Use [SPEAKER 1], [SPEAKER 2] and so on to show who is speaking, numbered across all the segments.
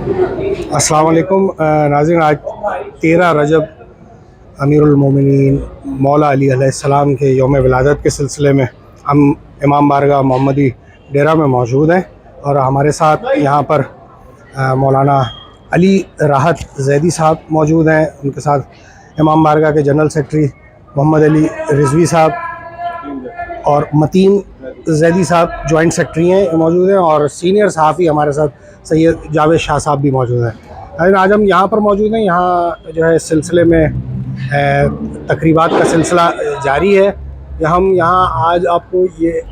[SPEAKER 1] अस्सलाम वालेकुम नाज़रीन, आज 13 रजब अमीरुल मोमिनीन मौला अली अलैहिस्सलाम के यौम विलादत के सिलसिले में हम इमाम बारगाह मोहम्मदी डेरा में मौजूद हैं और हमारे साथ यहाँ पर मौलाना अली राहत ज़ैदी साहब मौजूद हैं। उनके साथ इमाम बारगाह के जनरल सेक्रेटरी मोहम्मद अली रिजवी साहब और मतीन ज़ैदी साहब जॉइंट सेक्रेटरी हैं मौजूद हैं, और सीनियर सहाफ़ी हमारे साथ सैयद जावेद शाह साहब भी मौजूद हैं। लेकिन आज हम यहाँ पर मौजूद हैं, यहाँ जो है सिलसिले में तकरीबात का सिलसिला जारी है। हम यहाँ आज आपको ये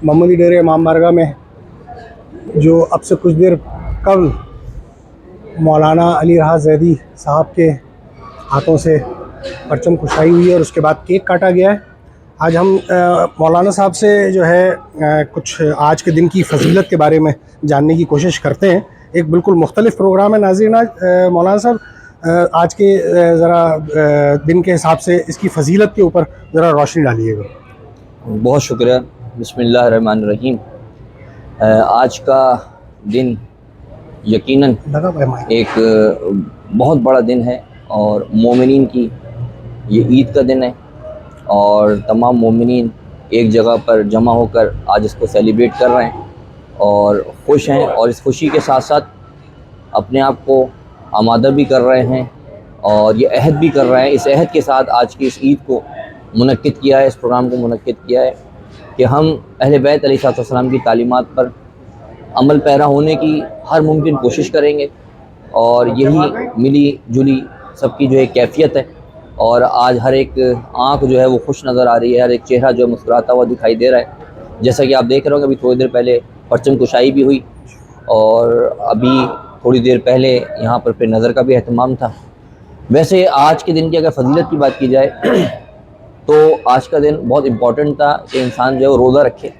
[SPEAKER 1] मोहम्मदी डेरे इमाम बारगाह में जो अब से कुछ देर कबल मौलाना अली राहत ज़ैदी साहब के हाथों से परचम कुशाई हुई है और उसके बाद केक काटा गया है। आज हम मौलाना साहब से जो है कुछ आज के दिन की फजीलत के बारे में जानने की कोशिश करते हैं। एक बिल्कुल मुख्तलिफ प्रोग्राम है नाज़रीन। आज मौलाना साहब आज के ज़रा दिन के हिसाब से इसकी फजीलत के ऊपर ज़रा रोशनी डालिएगा।
[SPEAKER 2] बहुत शुक्रिया। बिस्मिल्लाहिर्रहमानिर्रहीम। आज का दिन यकीनन एक बहुत बड़ा दिन है और मोमिनीन की ये ईद का दिन है और तमाम मोमिनीन एक जगह पर जमा होकर आज इसको सेलिब्रेट कर रहे हैं और खुश हैं, और इस खुशी के साथ साथ अपने आप को आमादा भी कर रहे हैं और ये अहद भी कर रहे हैं। इस अहद के साथ आज की इस ईद को मुनक्किद किया है, इस प्रोग्राम को मुनक्किद किया है कि हम अहले बैत अलैहिस्सलाम की तालीमात पर अमल पैरा होने की हर मुमकिन कोशिश करेंगे, और यही मिली जुली सबकी जो है कैफियत है। और आज हर एक आँख जो है वो खुश नज़र आ रही है, हर एक चेहरा जो है मुस्कुराता हुआ दिखाई दे रहा है। जैसा कि आप देख रहे हो, अभी थोड़ी देर पहले परचम कुशाई भी हुई और अभी थोड़ी देर पहले यहाँ पर फिर नज़र का भी अहतमाम था। वैसे आज के दिन की अगर फजीलत की बात की जाए तो आज का दिन बहुत इम्पॉर्टेंट था कि इंसान जो है वो रोज़ा रखे,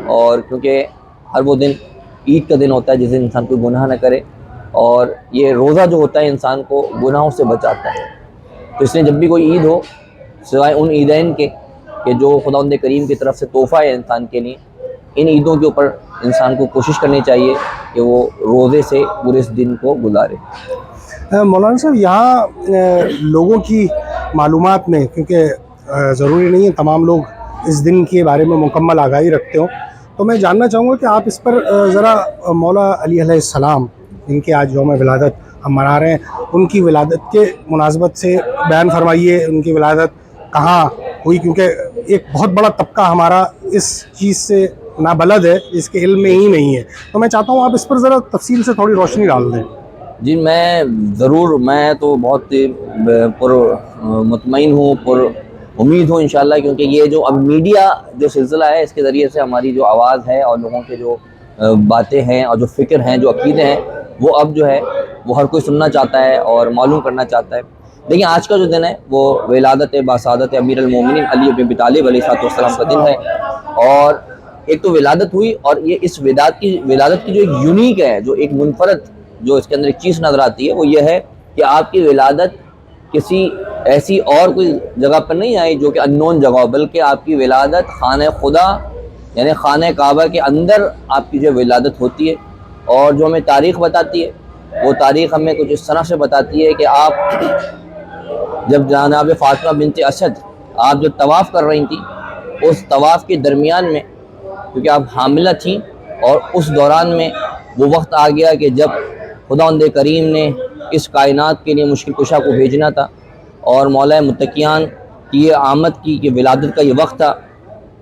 [SPEAKER 2] और क्योंकि हर वो दिन ईद का दिन होता है जिस दिन इंसान कोई गुनाह न करे, और ये रोज़ा जो होता है इंसान को गुनाहों से बचाता है। तो इसलिए जब भी कोई ईद हो, सिवाय उन ईदैन के कि जो खुदावंद करीम की तरफ से तोहफ़ा है इंसान के लिए, इन ईदों के ऊपर इंसान को कोशिश करनी चाहिए कि वो रोज़े से पूरे इस दिन को गुजारे।
[SPEAKER 1] मौलाना साहब, यहाँ लोगों की मालूमात में, क्योंकि ज़रूरी नहीं है तमाम लोग इस दिन के बारे में मुकम्मल आगाही रखते हो, तो मैं जानना चाहूँगा कि आप इस पर ज़रा मौला अली अलैहिस्सलाम जिनके आज यौम विलादत हम मना रहे हैं, उनकी विलादत के मुनासबत से बयान फरमाइए। उनकी विलादत कहाँ हुई, क्योंकि एक बहुत बड़ा तबका हमारा इस चीज़ से नाबलद है, इसके इल्म में ही नहीं है। तो मैं चाहता हूँ आप इस पर ज़रा तफसील से थोड़ी रोशनी डाल दें।
[SPEAKER 2] जी, मैं ज़रूर, मैं तो बहुत मुतमईन हूँ, पुर उम्मीद हूँ इंशाल्लाह, क्योंकि ये जो अब मीडिया जो सिलसिला है, इसके ज़रिए से हमारी जो आवाज़ है और लोगों के जो बातें हैं और जो फ़िक्र हैं, जो अक़ीदे हैं, वो अब जो है वो हर कोई सुनना चाहता है और मालूम करना चाहता है। देखिए, आज का जो दिन है वो विलादत बासादत अमीरुल मोमिनीन अली इब्न अबी तालिब अलैहिस्सलाम का दिन है। और एक तो विलादत हुई, और ये इस विलादत की जो एक यूनिक है, जो एक मुनफरद जो इसके अंदर एक चीज़ नज़र आती है, वो ये है कि आपकी विलादत किसी ऐसी और कोई जगह पर नहीं आई जो कि अननोन जगह, बल्कि आपकी विलादत खाने खुदा यानी खाने काबा के अंदर आपकी जो विलादत होती है। और जो हमें तारीख़ बताती है, वो तारीख़ हमें कुछ इस तरह से बताती है कि आप जब जनाब फ़ातिमा बिनते असद आप जब तवाफ़ कर रही थी, उस तवाफ़ के दरमियान में, क्योंकि आप हामिला थी, और उस दौरान में वो वक्त आ गया कि जब खुदावंद करीम ने इस कायनात के लिए मुश्किल कुशा को भेजना था, और मौला मुत्तकियान की ये आमद की विलादत का ये वक्त था।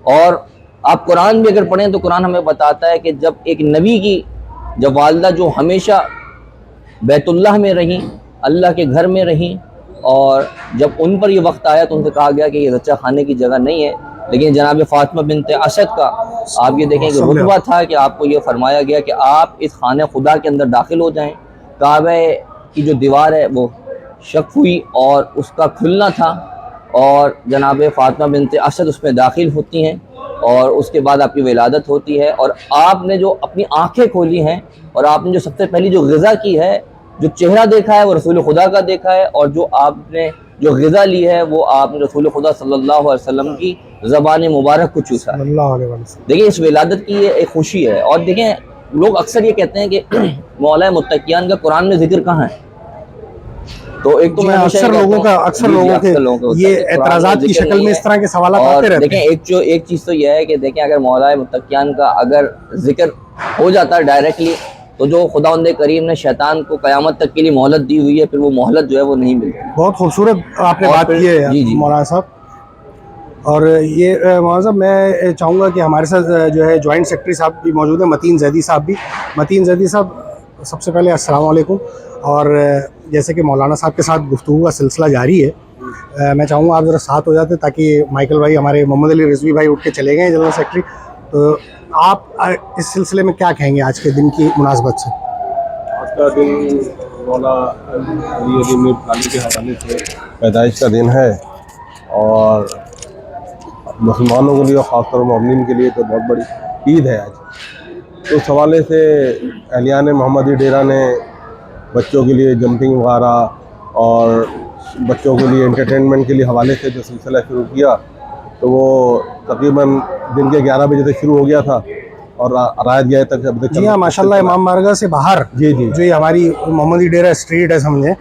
[SPEAKER 2] और आप कुरान भी अगर पढ़ें तो कुरान हमें बताता है कि जब एक नबी की जब वालदा जो हमेशा बैतुल्लाह में रहीं, अल्लाह के घर में रहीं, और जब उन पर ये वक्त आया तो उनसे कहा गया कि ये बच्चा खाने की जगह नहीं है। लेकिन जनाब फ़ातिमा बिनते असद का आप ये देखें कि रुतबा था कि आपको ये फरमाया गया कि आप इस खाने खुदा के अंदर दाखिल हो जाएं। काबे की जो दीवार है वो शक हुई और उसका खुलना था, और जनाब फ़ातिमा बिनते असद उसमें दाखिल होती हैं, और उसके बाद आपकी विलादत होती है। और आपने जो अपनी आंखें खोली हैं, और आपने जो सबसे पहली जो ग़िज़ा की है, जो चेहरा देखा है वो रसूल खुदा का देखा है, और जो आपने जो ग़िज़ा ली है वो आपने रसूल खुदा सल्लल्लाहु अलैहि वसल्लम की ज़बान मुबारक को चूसा है। देखिए, इस विलादत की ये एक खुशी है। और देखें, لوگ اکثر یہ کہتے ہیں کہ مولا متقیان کا قرآن میں ذکر کہاں ہے؟ تو ایک تو میں
[SPEAKER 1] اکثر لوگوں کے یہ اعتراضات کی شکل میں اس طرح کے سوالات آتے رہتے ہیں.
[SPEAKER 2] دیکھیں ایک چیز تو یہ ہے کہ دیکھیں اگر مولا متقیان کا اگر ذکر ہو جاتا ہے ڈائریکٹلی تو جو خداوند کریم نے شیطان کو قیامت تک کے لیے مہلت دی ہوئی ہے پھر وہ مہلت جو ہے وہ نہیں ملتی.
[SPEAKER 1] بہت خوبصورت آپ نے بات کی ہے مولانا صاحب. اور یہ مولانا صاحب میں چاہوں گا کہ ہمارے ساتھ جو ہے جوائنٹ سیکرٹری صاحب بھی موجود ہیں, متین زیدی صاحب بھی. متین زیدی صاحب سب سے پہلے السلام علیکم. اور جیسے کہ مولانا صاحب کے ساتھ گفتگو کا سلسلہ جاری ہے, میں چاہوں گا آپ ذرا ساتھ ہو جاتے تاکہ مائیکل بھائی ہمارے محمد علی رضوی بھائی اٹھ کے چلے گئے ہیں جنرل سیکرٹری. تو آپ اس سلسلے میں کیا کہیں گے آج کے دن کی مناسبت سے؟
[SPEAKER 3] آج کا دن مولا علی علی کے حوالے سے پیدائش کا دن ہے اور مسلمانوں کے لیے اور خاص طور مومنین کے لیے تو بہت بڑی عید ہے آج. تو اس حوالے سے اہلیان محمدی ڈیرہ نے بچوں کے لیے جمپنگ وغیرہ اور بچوں کے لیے انٹرٹینمنٹ کے لیے حوالے سے جو سلسلہ شروع کیا تو وہ تقریباً دن کے 11 بجے تک شروع ہو گیا تھا اور رات گئے تک اب تک.
[SPEAKER 1] جی ہاں ماشاء اللہ, امام بارگاہ سے باہر
[SPEAKER 3] جی
[SPEAKER 1] جو یہ ہماری محمدی ڈیرہ اسٹریٹ ہے سمجھیں,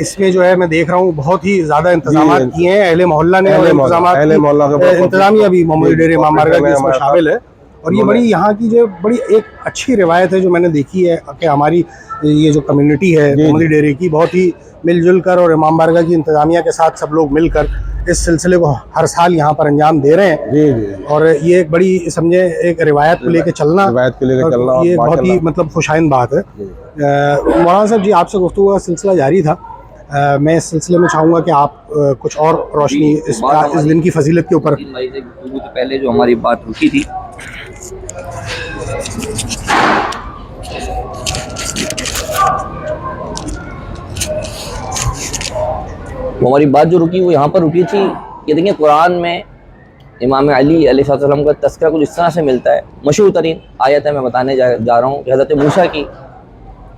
[SPEAKER 1] اس میں جو ہے میں دیکھ رہا ہوں بہت ہی زیادہ انتظامات کیے ہیں اہل محلہ نے, اور انتظامیہ بھی محمدی ڈیرے امام بارگاہ کی اس میں شامل ہے. اور یہ بڑی یہاں کی جو بڑی ایک اچھی روایت ہے جو میں نے دیکھی ہے کہ ہماری یہ جو کمیونٹی ہے محمدی ڈیرے کی بہت ہی مل جل کر اور امام بارگاہ کی انتظامیہ کے ساتھ سب لوگ مل کر اس سلسلے کو ہر سال یہاں پر انجام دے رہے ہیں. اور یہ ایک بڑی سمجھے ایک روایت کو لے کے چلنا یہ بہت ہی مطلب خوشائند بات ہے. مولانا صاحب جی آپ سے گفتگو کا سلسلہ جاری تھا, میں اس سلسلے میں چاہوں گا کہ آپ کچھ اور روشنی اس دن کی فضیلت کے اوپر.
[SPEAKER 2] پہلے جو ہماری بات رکی تھی ہماری بات جو رکی وہ یہاں پر رکی تھی کہ دیکھیں قرآن میں امام علی علیہ السلام کا تذکرہ کچھ اس طرح سے ملتا ہے. مشہور ترین آیت ہے, میں بتانے جا رہا ہوں کہ حضرت موسیٰ کی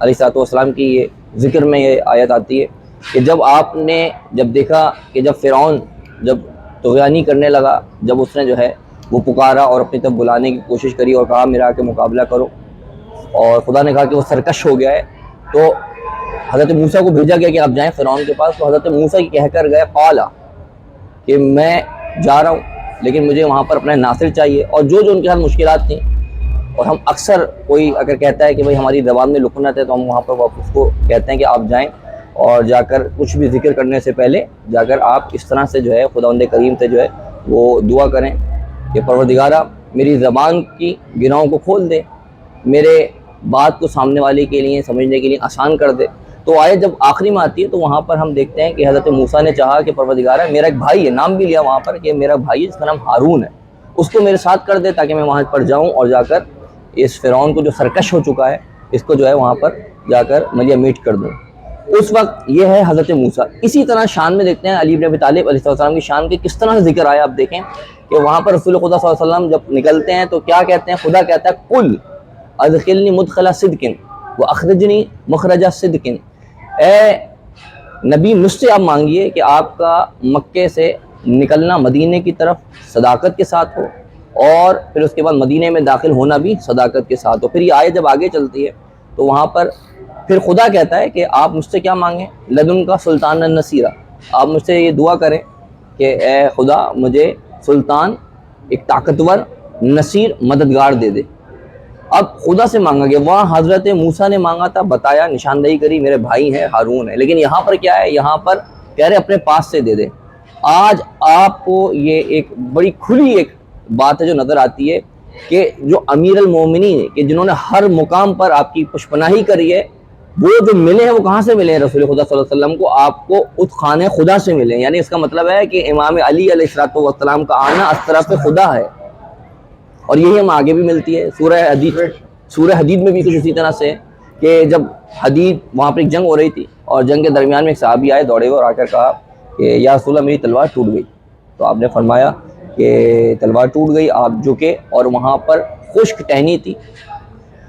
[SPEAKER 2] علیہ السلام کی یہ ذکر میں یہ آیت آتی ہے کہ جب آپ نے جب دیکھا کہ جب فرعون جب طغیانی کرنے لگا, جب اس نے جو ہے وہ پکارا اور اپنی طرف بلانے کی کوشش کری اور کہا میرا کے مقابلہ کرو, اور خدا نے کہا کہ وہ سرکش ہو گیا ہے, تو حضرت موسیٰ کو بھیجا گیا کہ آپ جائیں فرعون کے پاس. تو حضرت موسیٰ کہہ کر گئے قالا کہ میں جا رہا ہوں لیکن مجھے وہاں پر اپنا ناصر چاہیے. اور جو ان کے ساتھ مشکلات تھیں, اور ہم اکثر کوئی اگر کہتا ہے کہ بھائی ہماری زبان میں لکنت ہے تو ہم وہاں پر اس کو کہتے ہیں کہ آپ جائیں اور جا کر کچھ بھی ذکر کرنے سے پہلے جا کر آپ اس طرح سے جو ہے خداوند کریم سے جو ہے وہ دعا کریں کہ پروردگارہ میری زبان کی گناہوں کو کھول دے, میرے بات کو سامنے والے کے لیے سمجھنے کے لیے آسان کر دے. تو آیت جب آخری میں آتی ہے تو وہاں پر ہم دیکھتے ہیں کہ حضرت موسیٰ نے چاہا کہ پروردگارہ میرا ایک بھائی ہے, نام بھی لیا وہاں پر کہ میرا بھائی ہے جس کا نام ہارون ہے, اس کو میرے ساتھ کر دے تاکہ میں وہاں پر جاؤں اور جا کر اس فرعون کو جو سرکش ہو چکا ہے اس کو جو ہے وہاں پر جا کر مجھے میٹ کر دوں. اس وقت یہ ہے حضرت موسیٰ. اسی طرح شان میں دیکھتے ہیں علی بن ابی طالب علیہ السلام کی شان کے کس طرح سے ذکر آیا. آپ دیکھیں کہ وہاں پر رسول خدا صلی اللہ علیہ وسلم جب نکلتے ہیں تو کیا کہتے ہیں, خدا کہتا ہے قل ادخلنی مدخل صدق واخرجنی مخرج صدق, اے نبی مجھ سے آپ مانگیے کہ آپ کا مکے سے نکلنا مدینے کی طرف صداقت کے ساتھ ہو اور پھر اس کے بعد مدینے میں داخل ہونا بھی صداقت کے ساتھ ہو. پھر یہ آیت جب آگے چلتی ہے تو وہاں پر پھر خدا کہتا ہے کہ آپ مجھ سے کیا مانگیں, لدن کا سلطان النصیرہ, آپ مجھ سے یہ دعا کریں کہ اے خدا مجھے سلطان ایک طاقتور نصیر مددگار دے دے. اب خدا سے مانگا گیا, وہاں حضرت موسیٰ نے مانگا تھا, بتایا, نشاندہی کری میرے بھائی ہیں ہارون ہے, لیکن یہاں پر کیا ہے, یہاں پر کہہ رہے اپنے پاس سے دے دے. آج آپ کو یہ ایک بڑی کھلی ایک بات ہے جو نظر آتی ہے کہ جو امیر المومنین کہ جنہوں نے ہر مقام پر آپ کی پشپناہی کری ہے, وہ جو ملے ہیں وہ کہاں سے ملے ہیں, رسول خدا صلی اللہ علیہ وسلم کو آپ کو اس خانہ خدا سے ملے ہیں. یعنی اس کا مطلب ہے کہ امام علی علیہ السلام کا آنا اس طرف خدا ہے, اور یہی ہم آگے بھی ملتی ہے. سورہ حدید میں بھی کچھ اسی طرح سے کہ جب حدید وہاں پر ایک جنگ ہو رہی تھی اور جنگ کے درمیان میں ایک صحابی آئے دوڑے ہوئے اور آ کر کہا کہ یا رسول اللہ میری تلوار ٹوٹ گئی. تو آپ نے فرمایا کہ تلوار ٹوٹ گئی, آپ جھکے اور وہاں پر خشک ٹہنی تھی,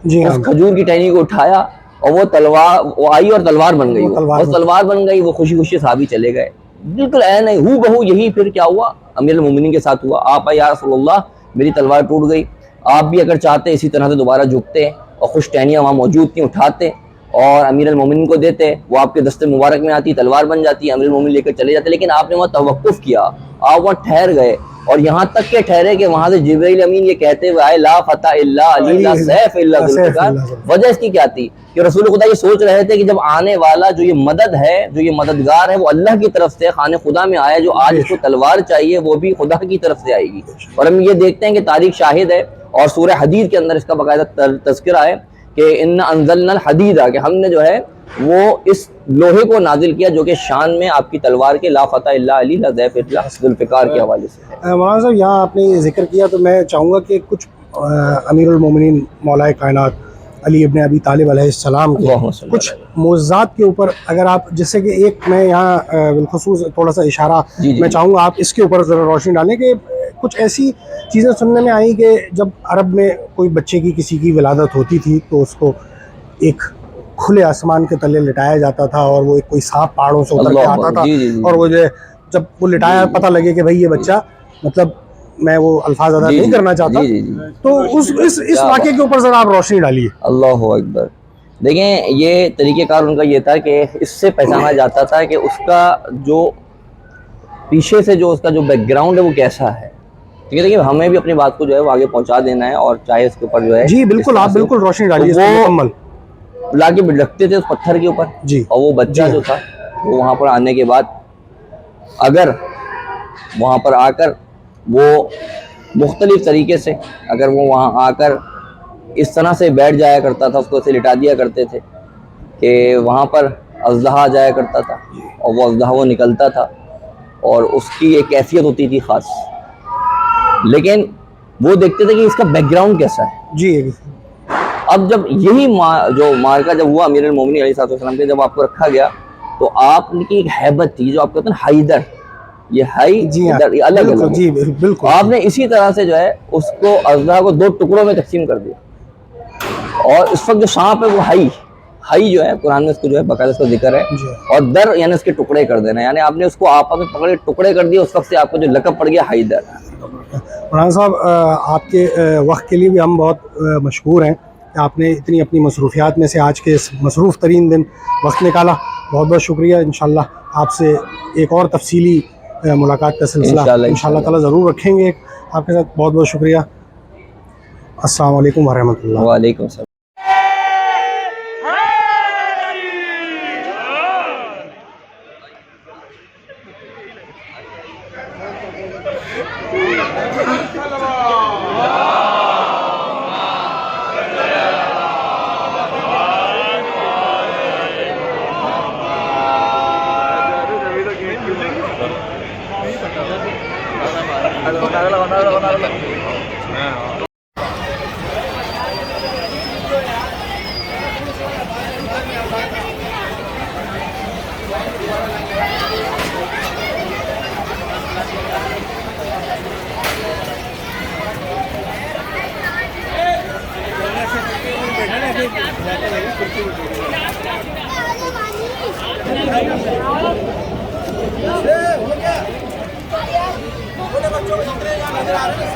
[SPEAKER 2] اس کھجور کی ٹہنی کو اٹھایا اور وہ تلوار وہ آئی اور تلوار بن گئی, وہ تلوار بن گئی, وہ خوشی خوشی صحابی چلے گئے. بالکل نہیں ہو بہو یہی پھر کیا ہوا, امیر المومنین کے ساتھ ہوا. آپ آئے یا رسول اللہ میری تلوار ٹوٹ گئی, آپ بھی اگر چاہتے اسی طرح سے دوبارہ جھکتے اور خوش टहनियाँ वहाँ मौजूद थी, उठाते और अमीर अल-मोमिनीन को देते, वो आपके दस्ते मुबारक में आती, तलवार बन जाती, अमीर अल-मोमिनीन लेकर चले जाते। लेकिन आपने वहाँ तवक्कुफ किया, आप वहाँ ठहर गए, और यहाँ तक के ठहरे कि वहाँ से जिब्रील अमीन ये कहते हुए आए, ला फतह इल्ला अली ला सैफ इल्ला ज़ुल्फ़िकार। वजह इसकी क्या थी कि रसूल खुदा ये सोच रहे थे कि जब आने वाला जो ये मदद है, जो ये मददगार है, वो अल्लाह की तरफ से खाने खुदा में आया, जो आज इसको तलवार चाहिए वो भी खुदा की तरफ से आएगी। और हम ये देखते हैं कि तारीख शाहिद है, और सूरह हदीद के अंदर इसका बाकायदा तज़किरा है कि इन्ना अंज़लनल हदीदा, कि हमने जो है वो इस लोहे को नाजिल किया जो कि शान में आपकी तलवार के ला फतह इल्ला अली ला सैफ इल्ला ज़ुल्फ़िकार के हवाले से है।
[SPEAKER 1] मौलाना साहब, यहाँ आपने ये जिक्र किया तो मैं चाहूँगा कि कुछ अमीरुल मोमिनीन मौलाए कायनात अली इब्न अबी तालिब अलैहिस्सलाम के कुछ मोज़ात के ऊपर अगर आप, जैसे कि एक मैं यहाँ बिलखुसूस थोड़ा सा इशारा मैं चाहूँगा आप इसके ऊपर ज़रा रोशनी डालें कि कुछ ऐसी चीज़ें सुनने में आई कि जब अरब में कोई बच्चे की किसी की विलादत होती थी तो उसको एक खुले आसमान के तले लिटाया जाता था, और वो एक कोई सांप पहाड़ों से उतर के आता था, और वो जो जब वो लिटाया पता लगे कि भाई ये बच्चा, मतलब मैं वो अल्फाज अदा नहीं करना चाहता, तो इस वाक़े के ऊपर ज़रा आप रोशनी डालिए।
[SPEAKER 2] अल्लाह अकबर। देखें, ये तरीक़ेकार उनका ये था कि इससे पहचाना जाता था कि उसका जो पीछे से जो उसका जो बैकग्राउंड है वो कैसा है। ठीक है, देखिए हमें भी अपनी बात को जो है वो आगे पहुंचा देना है, और चाहे इसके ऊपर जो है
[SPEAKER 1] जी बिल्कुल, आप बिल्कुल रोशनी डालिए।
[SPEAKER 2] वो लाके रखते थे उस पत्थर के ऊपर, और वो बच्चा जो था वो वहाँ पर आने के बाद अगर वहाँ पर आकर वो मुख्तलिफ तरीके से अगर वो वहाँ आकर इस तरह से बैठ जाया करता था, उसको ऐसे लिटा दिया करते थे कि वहाँ पर अज़लहा जाया करता था, और वो अज़लहा वो निकलता था, और उसकी एक कैफियत होती थी ख़ास। लेकिन वो देखते थे कि इसका बैकग्राउंड कैसा है।
[SPEAKER 1] जी,
[SPEAKER 2] अब जब यही जो मार्का जब हुआ अमीर अल-मोमिनीन अलैहिस्सलाम पे जब आपको रखा गया, तो आपकी एक हैबत थी जो आपको कहते हैं हाइदर, ये हाई इधर ये अलग अलग
[SPEAKER 1] जी बिल्कुल।
[SPEAKER 2] आपने इसी तरह से जो है उसको अज़लहा को 2 टुकड़ों में तकसीम कर दिया, और इस वक्त जो सांप है वो हाई जो है कुरान में इसको जो है बाकायदा इसका जिक्र है, और दर यानी इसके टुकड़े कर देना, यानी आपने उसको आपस में पकड़ के टुकड़े कर दिए, उस वक्त से आपको जो लक़ब पड़ गया हाइदर।
[SPEAKER 1] मौलाना साहब, आपके वक्त के लिए भी हम बहुत मशहूर हैं कि आपने इतनी अपनी मसरूफियात में से आज के इस मसरूफ़ तरीन दिन वक्त निकाला। बहुत बहुत शुक्रिया। इंशाल्लाह आपसे एक और तफसीली मुलाकात का सिलसिला इंशाल्लाह ताला ज़रूर रखेंगे आपके साथ। बहुत बहुत शुक्रिया। अस्सलाम वालेकुम व रहमतुल्लाह।
[SPEAKER 2] वालेकुम सलाम।
[SPEAKER 4] बच्चों को